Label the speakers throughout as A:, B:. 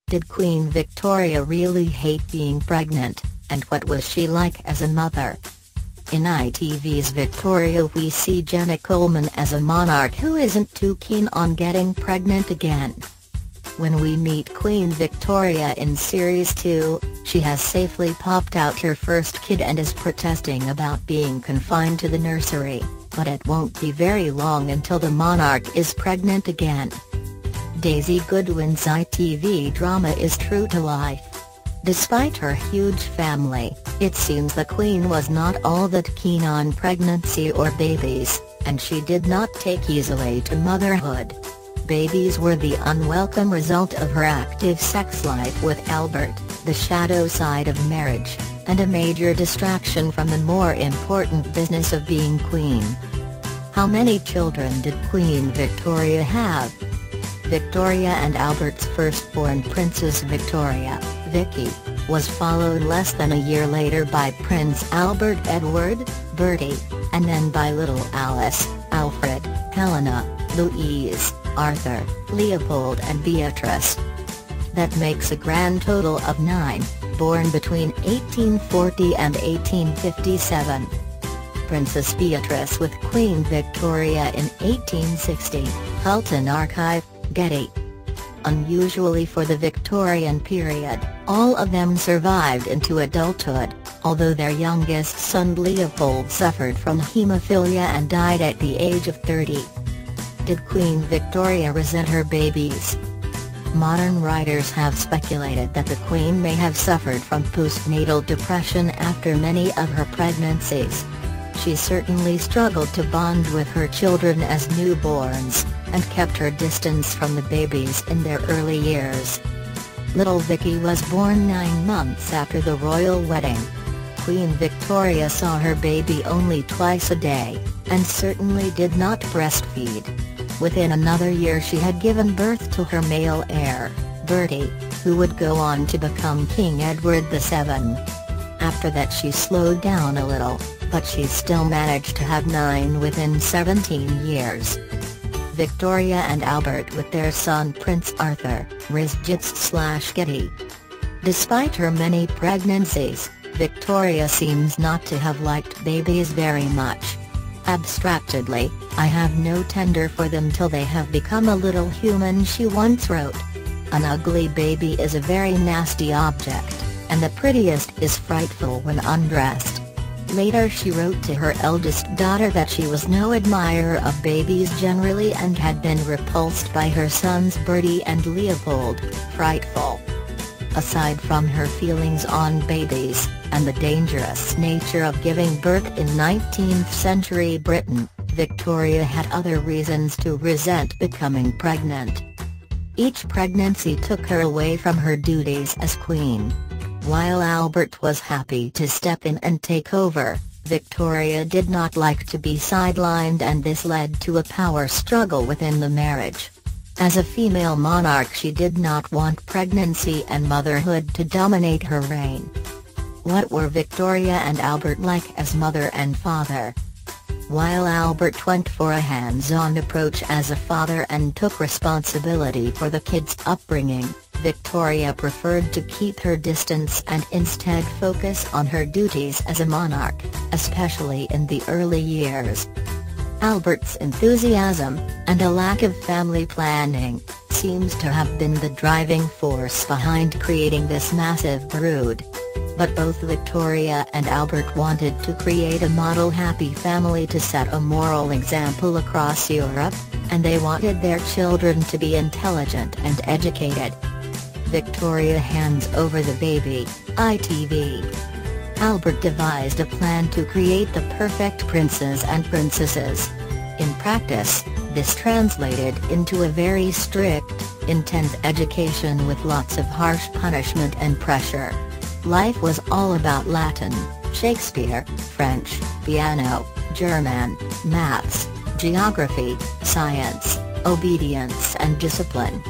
A: Did Queen Victoria really hate being pregnant, and what was she like as a mother? In ITV's Victoria we see Jenna Coleman as a monarch who isn't too keen on getting pregnant again. When we meet Queen Victoria in Series 2, she has safely popped out her first kid and is protesting about being confined to the nursery, but it won't be very long until the monarch is pregnant again. Daisy Goodwin's ITV drama is true to life. Despite her huge family, it seems the Queen was not all that keen on pregnancy or babies, and she did not take easily to motherhood. Babies were the unwelcome result of her active sex life with Albert, the shadow side of marriage, and a major distraction from the more important business of being queen. How many children did Queen Victoria have? Victoria and Albert's firstborn Princess Victoria, Vicky, was followed less than a year later by Prince Albert Edward, Bertie, and then by little Alice, Alfred, Helena, Louise, Arthur, Leopold and Beatrice. That makes a grand total of 9, born between 1840 and 1857. Princess Beatrice with Queen Victoria in 1860, Hulton Archive, Getty. Unusually for the Victorian period, all of them survived into adulthood, although their youngest son Leopold suffered from haemophilia and died at the age of 30. Did Queen Victoria resent her babies? Modern writers have speculated that the Queen may have suffered from postnatal depression after many of her pregnancies. She certainly struggled to bond with her children as newborns, and kept her distance from the babies in their early years. Little Vicky was born 9 months after the royal wedding. Queen Victoria saw her baby only twice a day, and certainly did not breastfeed. Within another year she had given birth to her male heir, Bertie, who would go on to become King Edward VII. After that she slowed down a little, but she still managed to have 9 within 17 years. Victoria and Albert with their son Prince Arthur, Rizjits/Getty. Despite her many pregnancies, Victoria seems not to have liked babies very much. Abstractedly, "I have no tender for them till they have become a little human," she once wrote. An ugly baby is a very nasty object, and the prettiest is frightful when undressed. Later she wrote to her eldest daughter that she was no admirer of babies generally and had been repulsed by her sons Bertie and Leopold, frightful. Aside from her feelings on babies, and the dangerous nature of giving birth in 19th century Britain, Victoria had other reasons to resent becoming pregnant. Each pregnancy took her away from her duties as queen. While Albert was happy to step in and take over, Victoria did not like to be sidelined, and this led to a power struggle within the marriage. As a female monarch she did not want pregnancy and motherhood to dominate her reign. What were Victoria and Albert like as mother and father? While Albert went for a hands-on approach as a father and took responsibility for the kids' upbringing, Victoria preferred to keep her distance and instead focus on her duties as a monarch, especially in the early years. Albert's enthusiasm, and a lack of family planning, seems to have been the driving force behind creating this massive brood. But both Victoria and Albert wanted to create a model happy family to set a moral example across Europe, and they wanted their children to be intelligent and educated. Victoria hands over the baby, ITV. Albert devised a plan to create the perfect princes and princesses. In practice, this translated into a very strict, intense education with lots of harsh punishment and pressure. Life was all about Latin, Shakespeare, French, piano, German, maths, geography, science, obedience and discipline.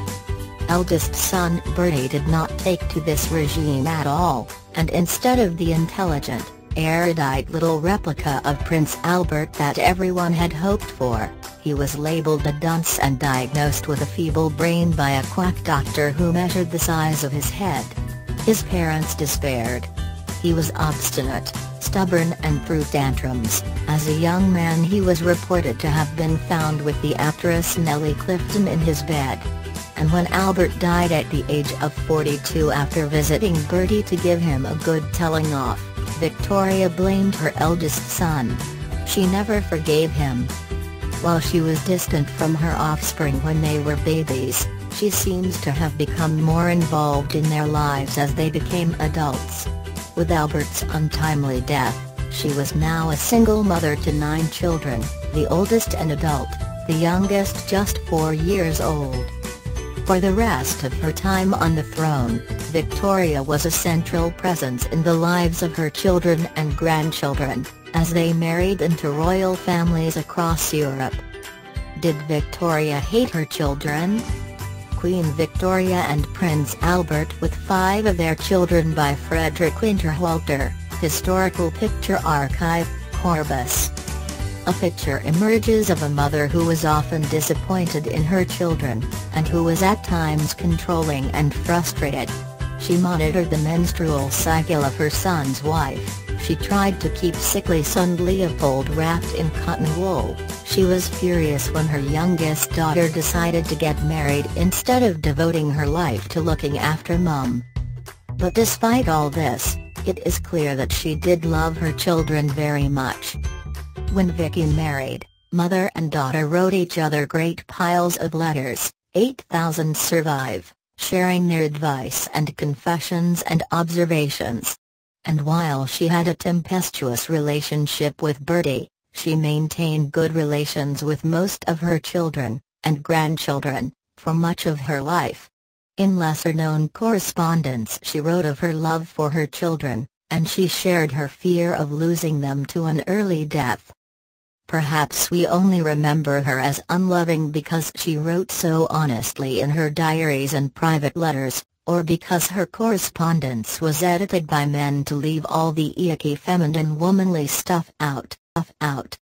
A: Eldest son Bertie did not take to this regime at all, and instead of the intelligent, erudite little replica of Prince Albert that everyone had hoped for, He was labeled a dunce and diagnosed with a feeble brain by a quack doctor who measured the size of his head. His parents despaired. He was obstinate, stubborn and threw tantrums. As a young man he was reported to have been found with the actress Nellie Clifton in his bed. And when Albert died at the age of 42 after visiting Bertie to give him a good telling off, Victoria blamed her eldest son. She never forgave him. While she was distant from her offspring when they were babies, she seems to have become more involved in their lives as they became adults. With Albert's untimely death, she was now a single mother to 9 children, the oldest an adult, the youngest just 4 years old. For the rest of her time on the throne, Victoria was a central presence in the lives of her children and grandchildren, as they married into royal families across Europe. Did Victoria hate her children? Queen Victoria and Prince Albert with 5 of their children by Frederick Winterhalter, Historical Picture Archive, Corbus. A picture emerges of a mother who was often disappointed in her children, and who was at times controlling and frustrated. She monitored the menstrual cycle of her son's wife. She tried to keep sickly son Leopold wrapped in cotton wool. She was furious when her youngest daughter decided to get married instead of devoting her life to looking after Mum. But despite all this, it is clear that she did love her children very much. When Vicky married, mother and daughter wrote each other great piles of letters. 8,000 survive, sharing their advice and confessions and observations. And while she had a tempestuous relationship with Bertie, she maintained good relations with most of her children, and grandchildren, for much of her life. In lesser-known correspondence she wrote of her love for her children, and she shared her fear of losing them to an early death. Perhaps we only remember her as unloving because she wrote so honestly in her diaries and private letters, or because her correspondence was edited by men to leave all the icky feminine womanly stuff out.